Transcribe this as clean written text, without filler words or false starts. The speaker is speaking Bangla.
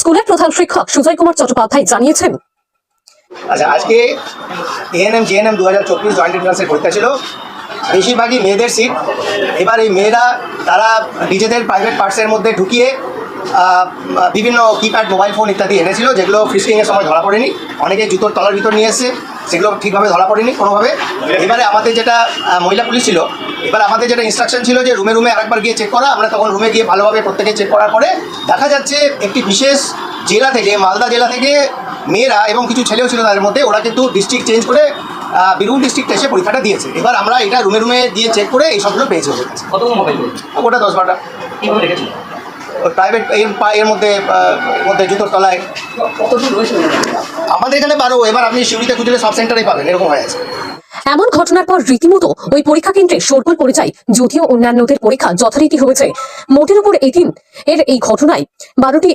স্কুলের প্রধান শিক্ষক সুজয় কুমার চট্টোপাধ্যায় জানিয়েছেন, আচ্ছা, আজকে এএনএম জিএনএম 2024 জয়েন্ট এন্ট্রান্সের পরীক্ষা ছিল। বেশিরভাগই মেয়েদের সিট। এবার এই মেয়েরা তারা নিজেদের প্রাইভেট পার্টসের মধ্যে ঢুকিয়ে বিভিন্ন কিপ্যাড মোবাইল ফোন ইত্যাদি এনেছিল, যেগুলো ফ্রিস্কিংয়ের সময় ধরা পড়েনি। অনেকে জুতোর তলার ভিতর নিয়ে এসছে, সেগুলো ঠিকভাবে ধরা পড়েনি কোনোভাবে। এবারে আমাদের যেটা মহিলা পুলিশ ছিল, এবার আমাদের যেটা ইনস্ট্রাকশন ছিল যে রুমে রুমে আরেকবার গিয়ে চেক করা। আমরা তখন রুমে গিয়ে ভালোভাবে প্রত্যেকে চেক করার পরে দেখা যাচ্ছে একটি বিশেষ জেলা থেকে, মালদা জেলা থেকে মেয়েরা এবং কিছু ছেলেও ছিল তাদের মধ্যে, ওরা কিন্তু ডিস্ট্রিক্ট চেঞ্জ করে বীরভূম ডিস্ট্রিক্টে এসে পরীক্ষাটা দিয়েছে। এবার আমরা এটা রুমে রুমে দিয়ে চেক করে এই সবগুলো পেয়েছি। ওটা 10-12টা প্রাইভেট এর মধ্যে জুতোর তলায়। আমাদের এখানে 12। এবার আপনি শিউরিতে খুঁজলে সব সেন্টারেই পাবেন, এরকম হয়ে আছে। এমন ঘটনার পর রীতিমতো ওই পরীক্ষা কেন্দ্রে শোরগোল পড়ে যায়। যদিও অন্যান্যদের পরীক্ষা যথারীতি হয়েছে, মোটের উপর এই ঘটনায় 12টি